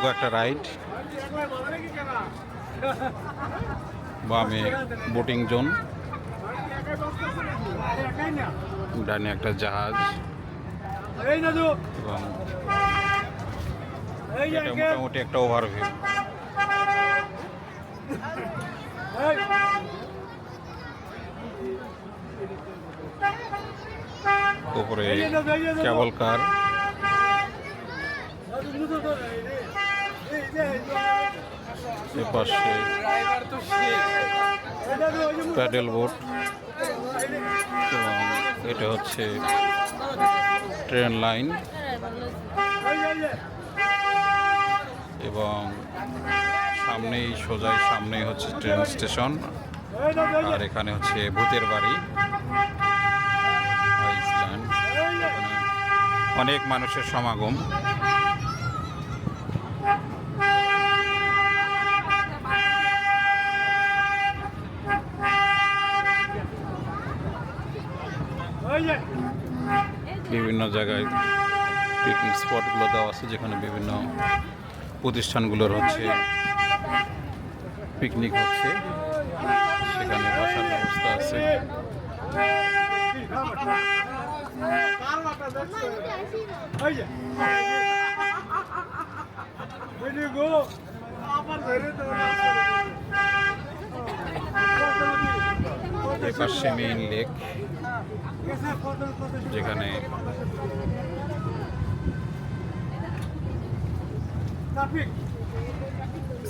উল্লেখযোগ্য একটা রাইড। বামে বোটিং জোন, ডানে একটা জাহাজ, এবং এটা মোটামুটি একটা ওভারভিউ। উপরে কেবল কার, এপাশে প্যাডেল বোট, এবং এটা হচ্ছে ট্রেন লাইন, এবং সামনেই সোজাই সামনেই হচ্ছে ট্রেন স্টেশন। আর এখানে হচ্ছে ভূতের বাড়ি আইসল্যান্ড। অনেক মানুষের সমাগম। বিভিন্ন জায়গায় পিকনিক স্পটগুলো দেওয়া আছে, যেখানে বিভিন্ন প্রতিষ্ঠানগুলোর হচ্ছে পিকনিক হচ্ছে, সেখানে বসার ব্যবস্থা আছে। এপাশে মেইন লেক, যেখানে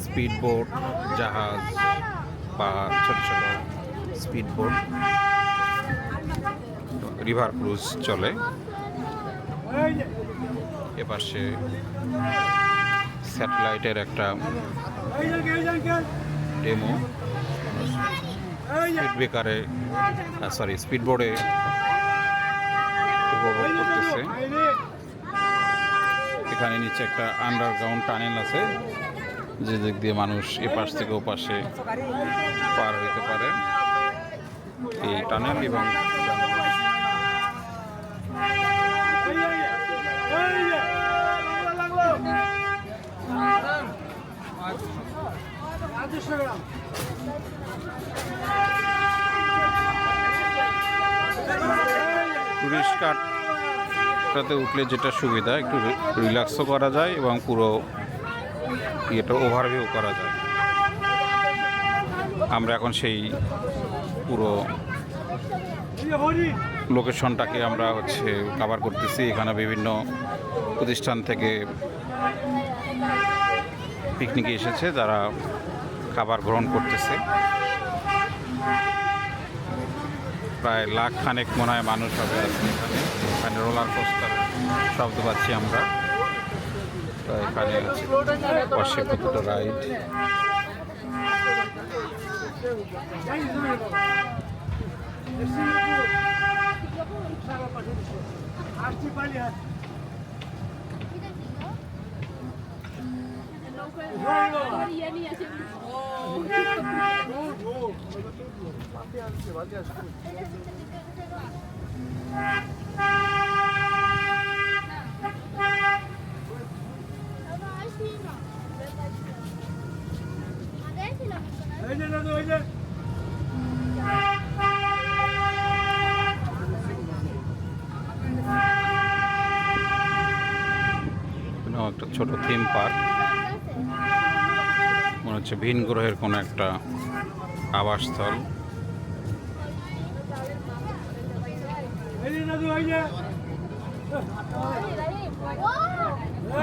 স্পিড বোট, জাহাজ বা ছোট ছোট স্পিড বোট, রিভার ক্রুজ চলে। এপাশে স্যাটেলাইটের একটা ডেমো স্পিড বোর্ডে উপভোগ করতেছে। এখানে নিচে একটা আন্ডারগ্রাউন্ড টানেল আছে, যে দিক দিয়ে মানুষ এপাশ থেকে ওপাশে পার হইতে পারে। এই টানেল এবং টুরিস্ট কার্টটাতে উঠলে যেটা সুবিধা, একটু রিল্যাক্সও করা যায় এবং পুরো ইয়েটা ওভারভিউ করা যায়। আমরা এখন সেই পুরো লোকেশনটাকে আমরা হচ্ছে কভার করতেছি। এখানে বিভিন্ন প্রতিষ্ঠান থেকে পিকনিকে এসেছে, যারা খাবার গ্রহণ করতেছে। প্রায় লাখ খানেক মনে হয় মানুষ হবে এখানে। এখানে রোলার কোস্টার শব্দ পাচ্ছি আমরা। তো এখানে পাশে কতটা রাইড। একটা ছোট থিম পার্ক, মনে হচ্ছে ভিন গ্রহের কোনো একটা আবাসস্থল।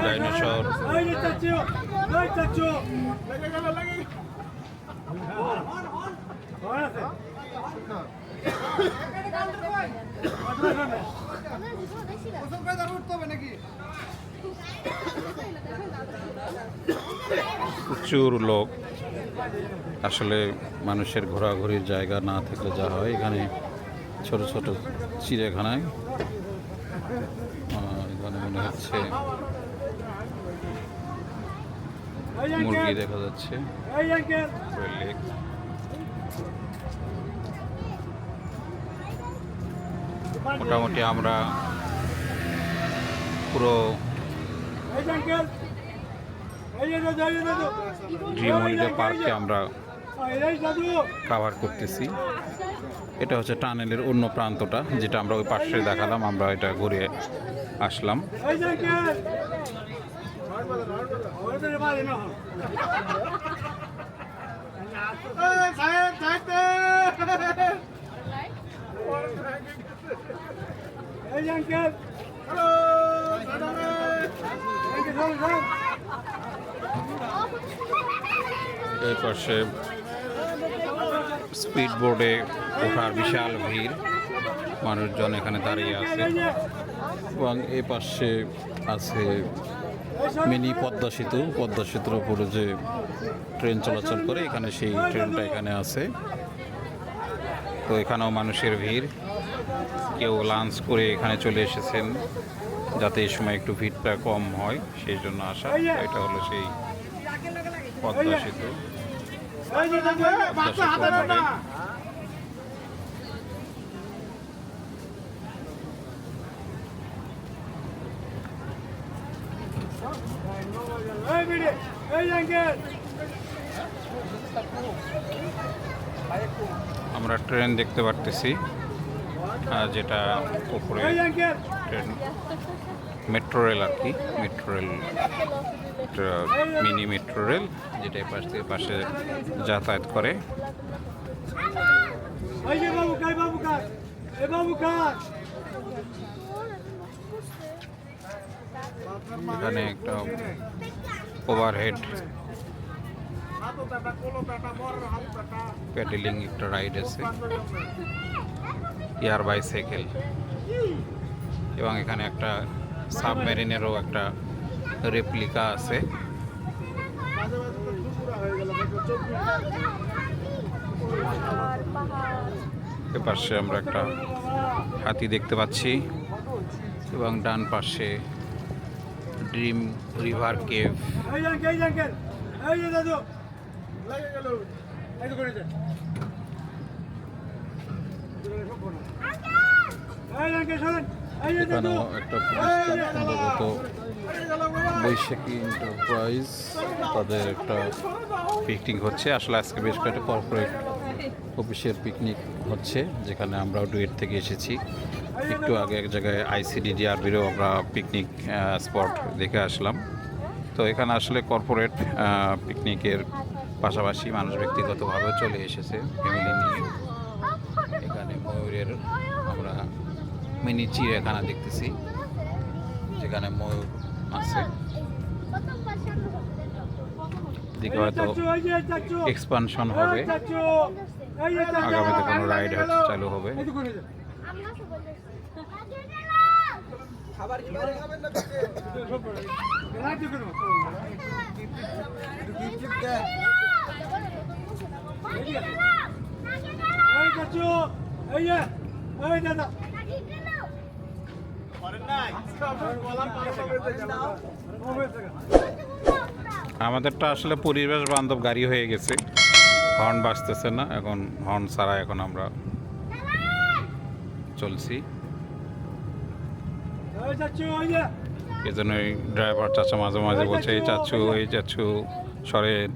ডাইনোসর, প্রচুর লোক। আসলে মানুষের ঘোরাঘুরির জায়গা না থাকলে যা হয়, এখানে ছোট ছোট চিড়িয়াখানায় এখানে মনে হচ্ছে মুরগি দেখা যাচ্ছে। লেক, মোটামুটি আমরা পুরো ড্রিম হলিডে পার্কে আমরা কাভার করতেছি। এটা হচ্ছে টানেলের অন্য প্রান্তটা, যেটা আমরা ওই পাশে দেখালাম, আমরা এটা ঘুরে আসলাম। এই পাশে স্পিড বোর্ডে ওঠার বিশাল ভিড়, মানুষজন এখানে দাঁড়িয়ে আছে। এবং এই পাশে আছে মিনি পদ্মা সেতু, পদ্মা সেতুর উপরে যে ট্রেন চলাচল করে, এখানে সেই ট্রেনটা এখানে আছে। তো এখানেও মানুষের ভিড়, কেউ লাঞ্চ করে এখানে চলে এসেছেন যাতে এই সময় একটু ভিড়টা কম হয়, সেই জন্য আসা। এটা হলো সেই পদ্মা সেতু। আমরা ট্রেন দেখতে পারতেছি, যেটা উপরে ট্রেন, মেট্রো রেল আর কি, metro rail, mini metro rail, যেটা পাশ থেকে পাশে যাতায়াত করে। এখানে একটা ওভারহেড প্যাডেলিং একটা রাইড আছে, এয়ার বাইসাইকেল, এবং এখানে একটা সাবমেরিনেরও একটা রেপ্লিকা আছে। এপাশে আমরা একটা হাতি দেখতে পাচ্ছি, এবং ডান পাশে ড্রিম রিভার কেভ। এখানেও একটা সম্ভবত বৈশাখী এন্টারপ্রাইজ, তাদের একটা পিকনিক হচ্ছে। আসলে আজকে বেশ কয়েকটা কর্পোরেট অফিসের পিকনিক হচ্ছে, যেখানে আমরাও ডুয়েট থেকে এসেছি। একটু আগে এক জায়গায় ICDDRBরও আমরা পিকনিক স্পট দেখে আসলাম। তো এখানে আসলে কর্পোরেট পিকনিকের পাশাপাশি মানুষ ব্যক্তিগতভাবেও চলে এসেছে ফ্যামিলি নিয়ে। এখানে ময়ূরের আমরা মিনি চিড়িয়াখানা দেখতেছি, যেখানে ময়ূর আছে। দিকে হয়তো এক্সপানশন হবে, আগামীতে কোনো রাইড হয়তো চালু হবে। আমাদেরটা আসলে পরিবেশ বান্ধব গাড়ি হয়ে গেছে, হর্ন বাজতেছে না, এখন হর্ন ছাড়া এখন আমরা চলছি। এজন্য ড্রাইভার চাচা মাঝে মাঝে বলছে, এই চাচ্ছু সরেন,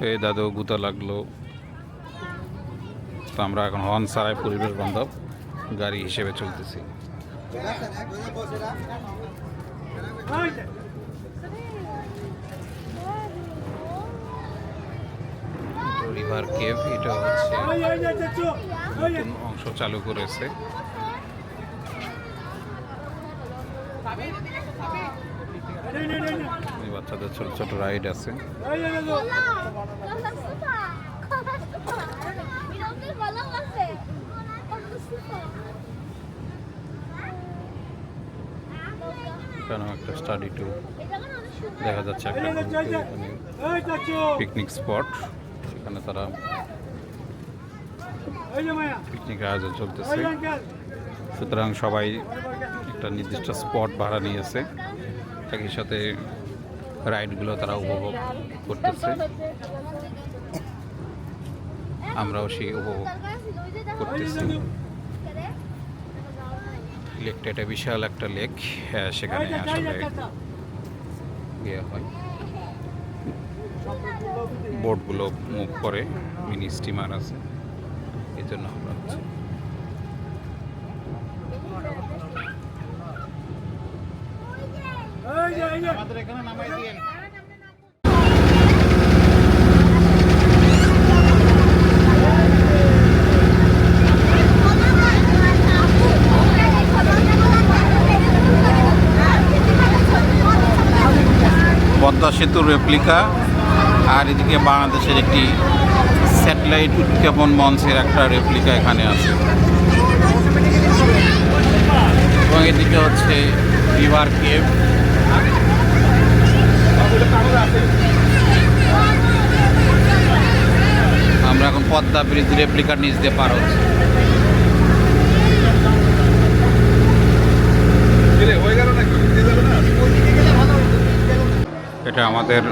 এই দাদু গুতা লাগলো। তো আমরা এখন হর্ন ছাড়াই পরিবেশ বান্ধব গাড়ি হিসেবে চলতেছি। রিভার কেভ, এটা হচ্ছে নতুন অংশ চালু করেছে। বাচ্চাদের ছোট ছোট রাইড আছে। এখানেও একটা স্টাডি ট্যুর দেখা যাচ্ছে, একটা পিকনিক স্পট, সেখানে তারা পিকনিকের আয়োজন চলতেছে। সুতরাং সবাই একটা নির্দিষ্ট স্পট ভাড়া নিয়েছে, একই সাথে রাইডগুলো তারা উপভোগ করতেছে। আমরাও সেই উপভোগ করতেছি। লেকটা এটা বিশাল একটা লেক, সেখানে আসলে ইয়ে হয়। বোটগুলো মুভ করে, মিনি স্টিমার আছে, এই জন্য আমরা হচ্ছে আমাদের এখানে নামাই দিয়েন। পদ্মা সেতুর রেপ্লিকা, আর এদিকে বাংলাদেশের একটি স্যাটেলাইট উৎক্ষেপণ মঞ্চের একটা রেপ্লিকা এখানে আছে, এবং এদিকে হচ্ছে রিভার কেভ। আমরা এখন পদ্মা ব্রিজ রেপ্লিকার নিচ দিয়ে পার হচ্ছি। এটা আমাদের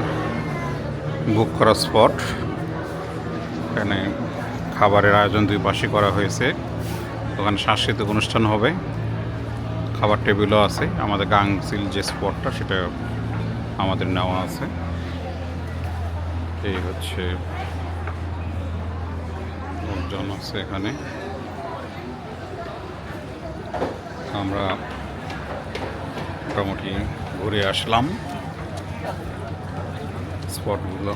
বুক করা স্পট। এখানে খাবারের আয়োজন দুই পাশে করা হয়েছে, ওখানে সাংস্কৃতিক অনুষ্ঠান হবে, খাবার টেবিলও আছে। আমাদের গাংচিল যে স্পটটা সেটা আমাদের নেওয়া আছে। এই হচ্ছে লোকজন আছে এখানে। আমরা মোটামুটি ঘুরে আসলাম স্পটগুলো।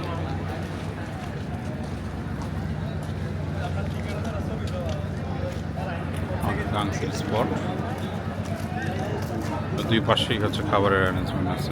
গাংচিল স্পট, দুই পাশেই হচ্ছে খাবারের অ্যারেঞ্জমেন্ট আছে।